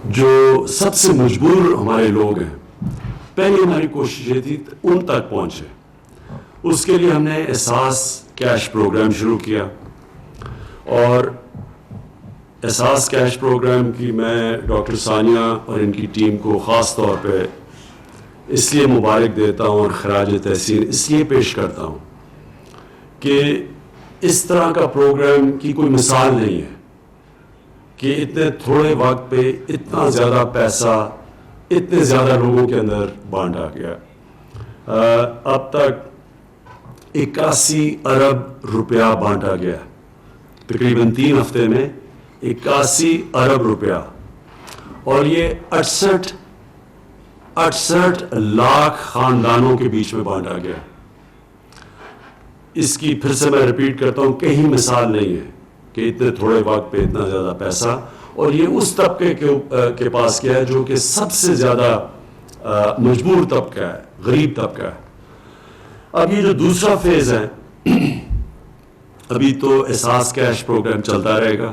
جو سب سے مجبور ہمارے لوگ ہیں، پہلی ہماری کوشش یہ تھی ان تک پہنچے. اس کے لیے ہم نے احساس کیش پروگرام شروع کیا، اور احساس کیش پروگرام کی میں ڈاکٹر ثانیہ اور ان کی ٹیم کو خاص طور پہ اس لیے مبارک دیتا ہوں اور خراج تحسین اس لیے پیش کرتا ہوں کہ اس طرح کا پروگرام کی کوئی مثال نہیں ہے کہ اتنے تھوڑے وقت پہ اتنا زیادہ پیسہ اتنے زیادہ لوگوں کے اندر بانٹا گیا. اب تک 81 ارب روپیہ بانٹا گیا، تقریباً 3 ہفتے میں 81 ارب روپیہ، اور یہ 68 لاکھ خاندانوں کے بیچ میں بانٹا گیا. اس کی پھر سے میں ریپیٹ کرتا ہوں، کہیں مثال نہیں ہے کہ اتنے تھوڑے وقت پہ اتنا زیادہ پیسہ، اور یہ اس طبقے کے پاس گیا ہے جو کہ سب سے زیادہ مجبور طبقہ ہے، غریب طبقہ ہے. اب یہ جو دوسرا فیز ہے، ابھی تو احساس کیش پروگرام چلتا رہے گا،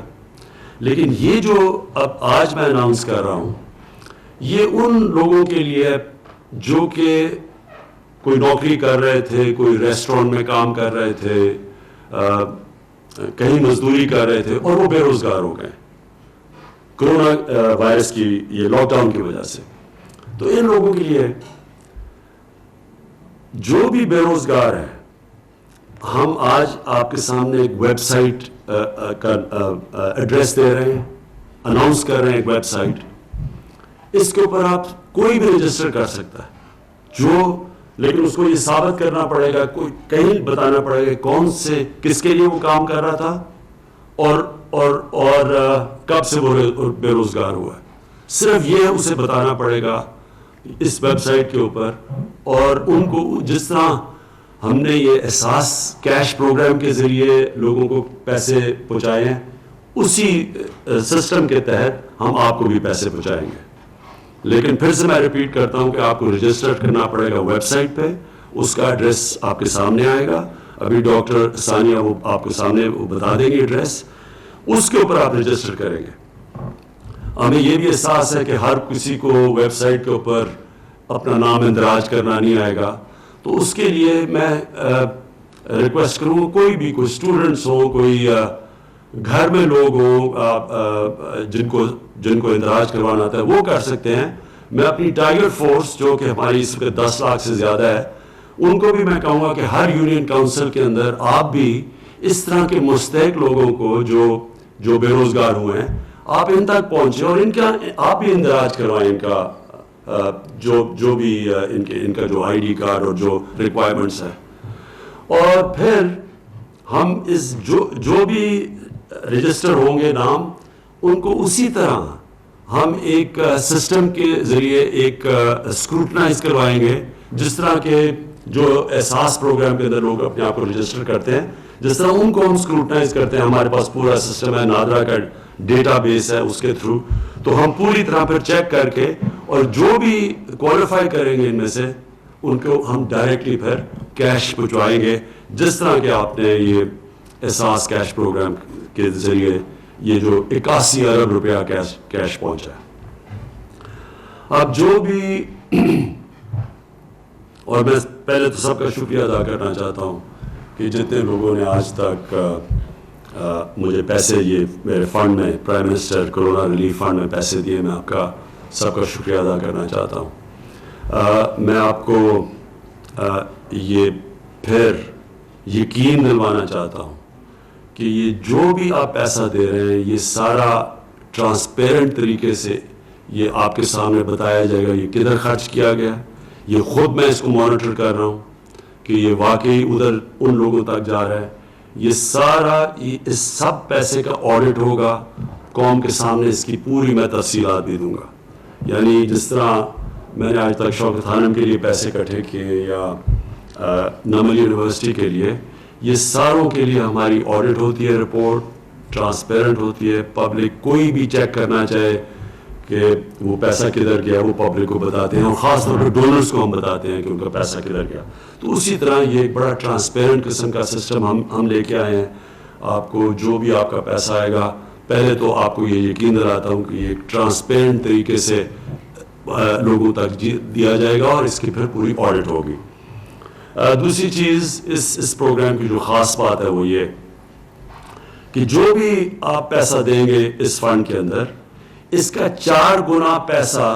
لیکن یہ جو اب آج میں اناؤنس کر رہا ہوں یہ ان لوگوں کے لیے ہے جو کہ کوئی نوکری کر رہے تھے، کوئی ریسٹورنٹ میں کام کر رہے تھے، کہیں مزدوری کر رہے تھے اور وہ بے روزگار ہو گئے کرونا وائرس کی یہ لاک ڈاؤن کی وجہ سے. تو ان لوگوں کے لیے جو بھی بے روزگار ہے، ہم آج آپ کے سامنے ایک ویب سائٹ کا ایڈریس دے رہے ہیں، اناؤنس کر رہے ہیں ایک ویب سائٹ. اس کے اوپر آپ کوئی بھی رجسٹر کر سکتا ہے، لیکن اس کو یہ ثابت کرنا پڑے گا، کوئی کہیں بتانا پڑے گا کون سے کس کے لیے وہ کام کر رہا تھا اور کب سے وہ بے روزگار ہوا ہے. صرف یہ اسے بتانا پڑے گا اس ویب سائٹ کے اوپر. اور ان کو جس طرح ہم نے یہ احساس کیش پروگرام کے ذریعے لوگوں کو پیسے پہنچائے ہیں، اسی سسٹم کے تحت ہم آپ کو بھی پیسے پہنچائیں گے. لیکن پھر سے میں ریپیٹ کرتا ہوں کہ آپ کو رجسٹر کرنا پڑے گا ویب سائٹ پہ، اس کا ایڈریس آپ کے سامنے آئے گا. ابھی ڈاکٹر ثانیہ وہ آپ کو سامنے وہ بتا دیں گے ایڈریس، اس کے اوپر آپ رجسٹر کریں گے. ہمیں یہ بھی احساس ہے کہ ہر کسی کو ویب سائٹ کے اوپر اپنا نام اندراج کرنا نہیں آئے گا، تو اس کے لیے میں ریکویسٹ کروں، کوئی اسٹوڈنٹس ہوں، کوئی گھر میں لوگ ہوں جن کو اندراج کروانا آتا ہے وہ کر سکتے ہیں. میں اپنی ٹائیگر فورس جو کہ ہماری اس وقت 10 لاکھ سے زیادہ ہے، ان کو بھی میں کہوں گا کہ ہر یونین کاؤنسل کے اندر آپ بھی اس طرح کے مستحق لوگوں کو جو بے روزگار ہوئے ہیں، آپ ان تک پہنچیں اور آپ بھی اندراج کروائیں ان کا جو بھی ان کا جو آئی ڈی کارڈ اور جو ریکوائرمنٹس ہے. اور پھر ہم جو بھی رجسٹر ہوں گے نام، ان کو اسی طرح ہم ایک سسٹم کے ذریعے ایک اسکروٹنائز کروائیں گے، جس طرح کے جو احساس پروگرام کے اندر لوگ اپنے آپ کو رجسٹر کرتے ہیں، جس طرح ان کو ہم اسکروٹنائز کرتے ہیں. ہمارے پاس پورا سسٹم ہے، نادرا کا ڈیٹا بیس ہے، اس کے تھرو تو ہم پوری طرح پھر چیک کر کے، اور جو بھی کوالیفائی کریں گے ان میں سے ان کو ہم ڈائریکٹلی پھر کیش پہنچوائیں گے، جس طرح کہ آپ نے یہ احساس کیش پروگرام کے ذریعے یہ جو 81 ارب روپیہ کیش پہنچا ہے. اب جو بھی اور میں پہلے تو سب کا شکریہ ادا کرنا چاہتا ہوں کہ جتنے لوگوں نے آج تک مجھے پیسے یہ میرے فنڈ میں prime minister corona relief fund میں پیسے دیے، میں آپ کا سب کا شکریہ ادا کرنا چاہتا ہوں. میں آپ کو یہ پھر یقین دلوانا چاہتا ہوں کہ یہ جو بھی آپ پیسہ دے رہے ہیں یہ سارا ٹرانسپیرنٹ طریقے سے یہ آپ کے سامنے بتایا جائے گا یہ کدھر خرچ کیا گیا. یہ خود میں اس کو مانیٹر کر رہا ہوں کہ یہ واقعی ادھر ان لوگوں تک جا رہا ہے. یہ سارا اس سب پیسے کا آڈٹ ہوگا، قوم کے سامنے اس کی پوری میں تفصیلات بھی دوں گا. یعنی جس طرح میں نے آج تک شوکت خانم کے لیے پیسے اکٹھے کیے یا نمل یونیورسٹی کے لیے، یہ ساروں کے لیے ہماری آڈٹ ہوتی ہے، رپورٹ ٹرانسپیرنٹ ہوتی ہے. پبلک کوئی بھی چیک کرنا چاہے کہ وہ پیسہ کدھر گیا وہ پبلک کو بتاتے ہیں، اور خاص طور پہ ڈونرز کو ہم بتاتے ہیں کہ ان کا پیسہ کدھر گیا. تو اسی طرح یہ ایک بڑا ٹرانسپیرنٹ قسم کا سسٹم ہم لے کے آئے ہیں. آپ کو جو بھی آپ کا پیسہ آئے گا پہلے تو آپ کو یہ یقین دلاتا ہوں کہ یہ ٹرانسپیرنٹ طریقے سے لوگوں تک دیا جائے گا اور اس کی پھر پوری آڈٹ ہوگی. دوسری چیز اس پروگرام کی جو خاص بات ہے وہ یہ کہ جو بھی آپ پیسہ دیں گے اس فنڈ کے اندر، اس کا 4 گنا پیسہ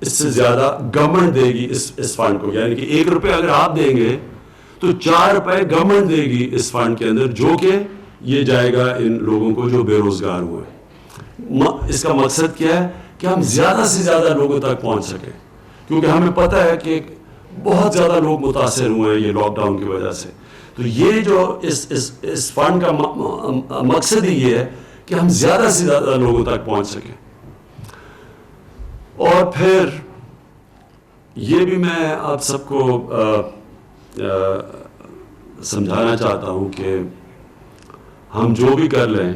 اس سے زیادہ گورنمنٹ دے گی اس فنڈ کو. یعنی کہ 1 روپے اگر آپ دیں گے تو 4 روپے گورنمنٹ دے گی اس فنڈ کے اندر، جو کہ یہ جائے گا ان لوگوں کو جو بے روزگار ہوئے. اس کا مقصد کیا ہے کہ ہم زیادہ سے زیادہ لوگوں تک پہنچ سکیں، کیونکہ ہمیں پتہ ہے کہ بہت زیادہ لوگ متاثر ہوئے ہیں یہ لاک ڈاؤن کی وجہ سے. تو یہ جو اس فنڈ کا مقصد ہی یہ ہے کہ ہم زیادہ سے زیادہ لوگوں تک پہنچ سکیں. اور پھر یہ بھی میں آپ سب کو سمجھانا چاہتا ہوں کہ ہم جو بھی کر لیں،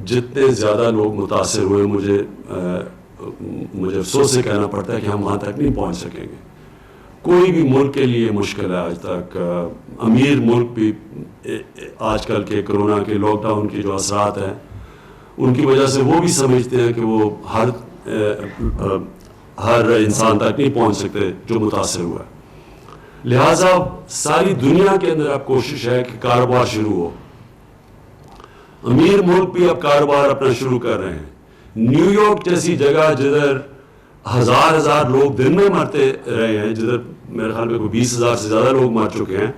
جتنے زیادہ لوگ متاثر ہوئے، مجھے افسوس سے کہنا پڑتا ہے کہ ہم وہاں تک نہیں پہنچ سکیں گے. کوئی بھی ملک کے لیے مشکل ہے آج تک. امیر ملک بھی آج کل کے کرونا کے لاک ڈاؤن کے جو اثرات ہیں ان کی وجہ سے وہ بھی سمجھتے ہیں کہ وہ ہر انسان تک نہیں پہنچ سکتے جو متاثر ہوا ہے. لہٰذا ساری دنیا کے اندر اب کوشش ہے کہ کاروبار شروع ہو. امیر ملک بھی اب کاروبار اپنا شروع کر رہے ہیں. نیو یارک جیسی جگہ جدھر ہزار لوگ دن میں مرتے رہے ہیں، جدھر میرے خیال میں کوئی 20,000 سے زیادہ لوگ مر چکے ہیں،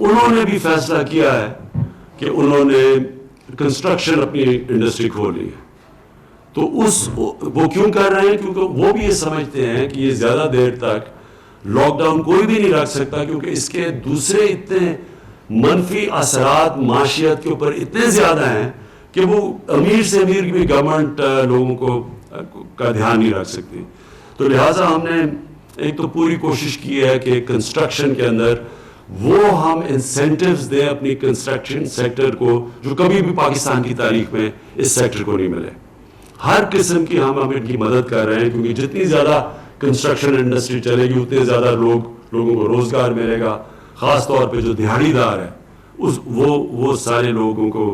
انہوں نے بھی فیصلہ کیا ہے کہ انہوں نے کنسٹرکشن اپنی انڈسٹری کھولی ہے. تو وہ کیوں کر رہے ہیں؟ کیونکہ وہ بھی یہ سمجھتے ہیں کہ یہ زیادہ دیر تک لاک ڈاؤن کوئی بھی نہیں رکھ سکتا، کیونکہ اس کے دوسرے اتنے منفی اثرات معاشیت کے اوپر اتنے زیادہ ہیں کہ وہ امیر سے امیر بھی گورنمنٹ لوگوں کو کا دھیان نہیں رکھ سکتی. تو لہٰذا ہم نے ایک تو پوری کوشش کی ہے کہ کنسٹرکشن کے اندر وہ ہم انسینٹیوز دیں اپنی کنسٹرکشن سیکٹر کو، جو کبھی بھی پاکستان کی تاریخ میں اس سیکٹر کو نہیں ملے. ہر قسم کی ہم ان کی مدد کر رہے ہیں، کیونکہ جتنی زیادہ کنسٹرکشن انڈسٹری چلے گی اتنے زیادہ لوگوں کو روزگار ملے گا. خاص طور پہ جو دیہڑی دار ہے وہ سارے لوگوں کو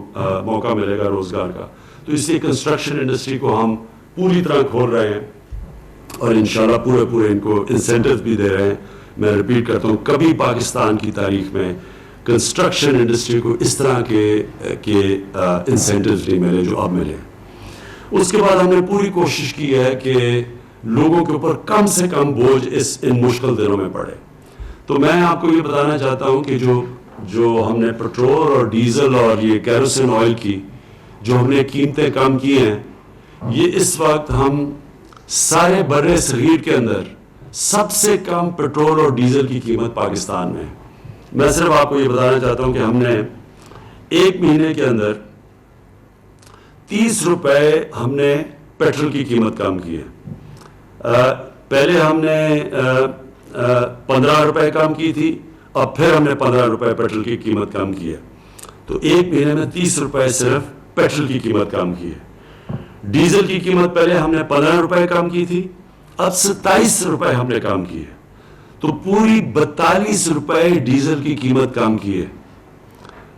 موقع ملے گا روزگار کا. تو اس لیے کنسٹرکشن انڈسٹری کو ہم پوری طرح کھول رہے ہیں اور انشاءاللہ پورے ان کو انسینٹیوز بھی دے رہے ہیں. میں ریپیٹ کرتا ہوں، کبھی پاکستان کی تاریخ میں کنسٹرکشن انڈسٹری کو اس طرح کے انسینٹیوز نہیں ملے جو اب ملے. اس کے بعد ہم نے پوری کوشش کی ہے کہ لوگوں کے اوپر کم سے کم بوجھ ان مشکل دنوں میں پڑے. تو میں آپ کو یہ بتانا چاہتا ہوں کہ جو ہم نے پیٹرول اور ڈیزل اور یہ کیروسین آئل کی جو ہم نے قیمتیں کم کی ہیں، یہ اس وقت ہم سارے بر صغیر کے اندر سب سے کم پیٹرول اور ڈیزل کی قیمت پاکستان میں ہے. میں صرف آپ کو یہ بتانا چاہتا ہوں کہ ہم نے 1 مہینے کے اندر 30 روپے ہم نے پیٹرول کی قیمت کم کی ہے. پہلے ہم نے 15 روپے کم کی تھی، اب پھر ہم نے 15 روپے پیٹرول کی قیمت کم کی ہے. تو 1 مہینے میں 30 روپے صرف پیٹرول کی قیمت کم کی ہے. ڈیزل کی قیمت پہلے ہم نے 15 روپے کم کی تھی، اب 27 روپے ہم نے کم کی ہے. تو پوری 42 روپے ڈیزل کی قیمت کم کی ہے.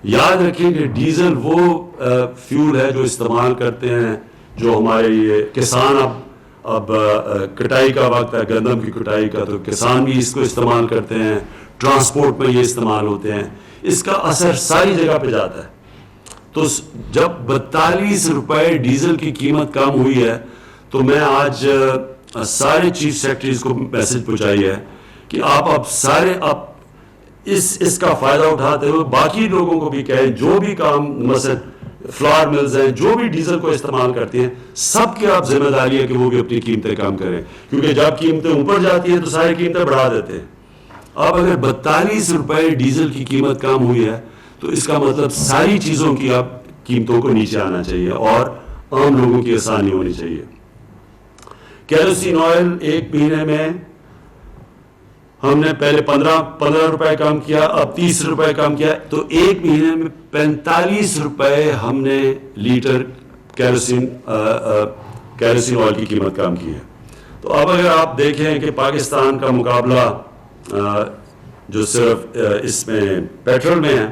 یاد رکھیں کہ ڈیزل وہ فیول ہے جو استعمال کرتے ہیں جو ہمارے یہ کسان اب کٹائی کا وقت ہے، گندم کی کٹائی کا، تو کسان بھی اس کو استعمال کرتے ہیں، ٹرانسپورٹ میں یہ استعمال ہوتے ہیں. اس کا اثر ساری جگہ پہ جاتا ہے. تو جب 42 روپے ڈیزل کی قیمت کم ہوئی ہے تو میں آج سارے چیف سیکرٹریز کو میسج پہنچائی ہے کہ آپ اب اس کا فائدہ اٹھاتے ہوئے باقی لوگوں کو بھی کہیں، جو بھی کام مثلا فلاور ملز ہیں جو بھی ڈیزل کو استعمال کرتی ہیں، سب کی آپ ذمہ داری ہے کہ وہ بھی اپنی قیمتیں کم کریں، کیونکہ جب قیمتیں اوپر جاتی ہیں تو ساری قیمتیں بڑھا دیتے ہیں. اب اگر 42 روپے ڈیزل کی قیمت کم ہوئی ہے تو اس کا مطلب ساری چیزوں کی اب قیمتوں کو نیچے آنا چاہیے اور عام لوگوں کی آسانی ہونی چاہیے. کیروسین آئل 1 مہینے میں ہم نے پہلے 15 روپے کم کیا، اب 30 روپے کم کیا، تو 1 مہینے میں 45 روپے ہم نے لیٹر کیروسین آئل کی قیمت کم کی ہے. تو اب اگر آپ دیکھیں کہ پاکستان کا مقابلہ جو صرف اس میں پیٹرول میں ہے،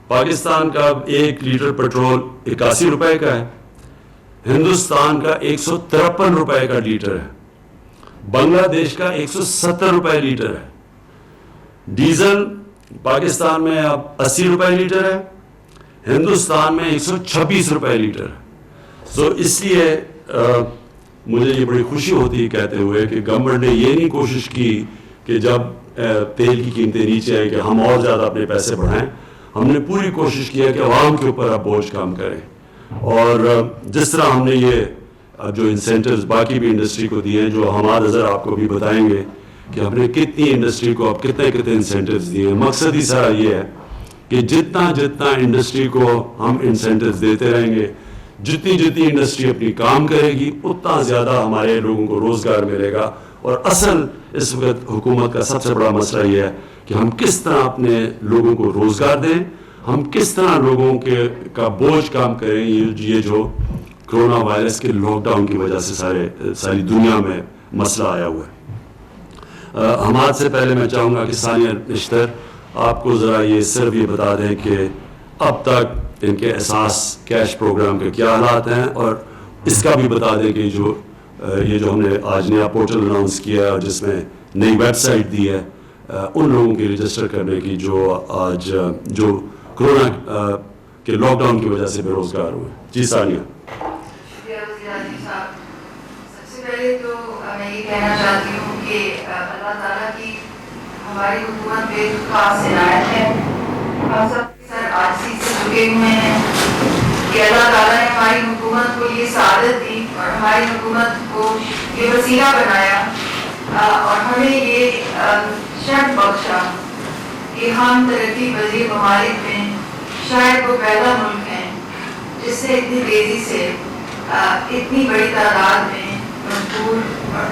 پاکستان کا 1 لیٹر پیٹرول 81 روپے کا ہے ہندوستان کا 153 روپے کا لیٹر ہے, بنگلہ دیش کا 170 روپے لیٹر ہے, ڈیزل پاکستان میں اب 80 روپے لیٹر ہے, ہندوستان میں 126 روپے لیٹر ہے. سو اس لیے مجھے یہ بڑی خوشی ہوتی ہے کہتے ہوئے کہ گورنمنٹ نے یہ نہیں کوشش کی کہ جب تیل کی قیمتیں نیچے آئیں کہ ہم اور زیادہ اپنے پیسے بڑھائیں. ہم نے پوری کوشش کی ہے کہ عوام کے اوپر آپ بوجھ کم کریں, اور جس طرح ہم نے یہ جو انسینٹیوز باقی بھی انڈسٹری کو دیے ہیں, جو حماد اظہر آپ کو بھی بتائیں گے کہ ہم نے کتنی انڈسٹری کو اب کتنے انسینٹیوز دیے ہیں. مقصد ہی سارا یہ ہے کہ جتنا انڈسٹری کو ہم انسینٹیوز دیتے رہیں گے, جتنی انڈسٹری اپنی کام کرے گی, اتنا زیادہ ہمارے لوگوں کو روزگار ملے گا. اور اصل اس وقت حکومت کا سب سے بڑا مسئلہ یہ ہے کہ ہم کس طرح اپنے لوگوں کو روزگار دیں, ہم کس طرح لوگوں کا بوجھ کام کریں. یہ جو کرونا وائرس کے لاک ڈاؤن کی وجہ سے ساری دنیا میں مسئلہ آیا ہوا ہے. حماد سے پہلے میں چاہوں گا کہ ثانیہ نشتر آپ کو ذرا یہ صرف یہ بتا دیں کہ اب تک ان کے احساس کیش پروگرام کے کیا حالات ہیں, اور اس کا بھی بتا دیں کہ یہ جو ہم نے آج نیا پورٹل اناؤنس کیا ہے جس میں نئی ویب سائٹ دی ہے ان لوگوں کی رجسٹر کرنے کی جو کرونا کے لاک ڈاؤن کی وجہ سے بے روزگار ہوئے. جی ثانیہ. سب سے پہلے تو میں یہ کہنا چاہتی ہوں کہ اللہ تعالیٰ کی ہماری حکومت پہ خاص عنایت ہے. ہم سب سر عاجزی سے جھکے ہوئے ہیں کہ اللہ تعالیٰ نے ہماری حکومت کو یہ سعادت دی اور ہماری حکومت کو یہ وسیلہ بنایا اور ہمیں یہ شرف بخشا کہ ہم ترقی پذیر ممالک میں شاید وہ پہلا ملک ہیں جس سے اتنی تیزی سے اتنی بڑی تعداد میں مجبور اور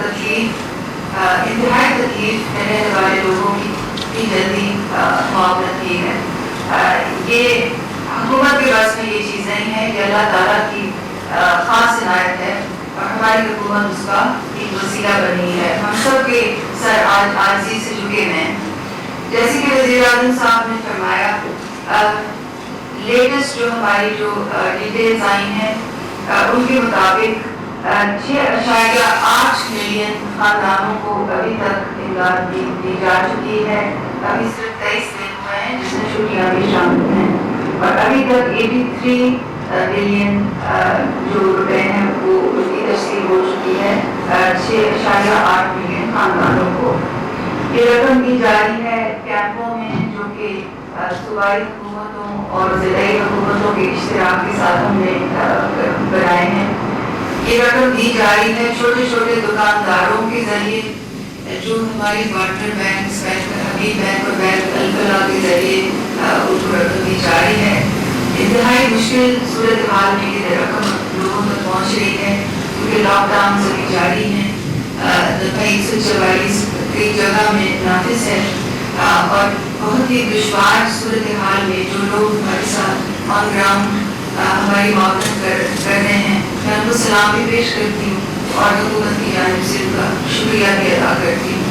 انتہائی تکلیف میں رہنے والے لوگوں کی اتنی جلدی معاونت کی ہے. یہ حکومت کے بس میں یہ چیز نہیں ہے, یہ اللہ تعالیٰ کی خاص عنایت ہے اور ہماری حکومت اس کا ایک وسیلہ بنی ہے. ہم سب کے سر آج عاجزی سے جھکے ہوئے ہیں. جیسے کہ وزیر اعظم صاحب نے فرمایا, لیٹسٹ جو ہماری ڈیٹیلز آئی ہیں ان کے مطابق 6.8 ملین خاندانوں کو ابھی تک امداد دی جا چکی ہے. ابھی صرف 23 دن ہوئے ہیں جس میں چھٹیاں بھی شامل ہیں, اور ابھی تک 83 بلین جو روپے ہیں وہ اس کی تشکیل ہو چکی ہے 6.8 ملین خاندانوں کو. یہ رقم دی جاری ہے کیمپوں میں جو کہ صوبائی حکومتوں اور ضلعی حکومتوں کے اشتراک کے ساتھ ہم نے بنائے ہیں. یہ رقم دی جاری ہے چھوٹے چھوٹے دکانداروں کے ذریعے جو ہماری پارٹنر بینکس حبیب بینک اور بینک الفلاح کے ذریعے ان کو رقم دی جاری ہے. انتہائی مشکل صورتحال میں یہ رقم لوگوں تک پہنچ رہی ہے کیونکہ لاک ڈاؤن سبھی جاری ہیں. دفعہ 144 کئی جگہ میں نافذ ہے اور بہت ہی دشوار صورتحال میں جو لوگ ہمارے ساتھ آن گراؤنڈ ہماری معاونت کر رہے ہیں, میں ان کو سلام بھی پیش کرتی ہوں اور حکومت کی جانب سے ان کا شکریہ بھی ادا کرتی ہوں.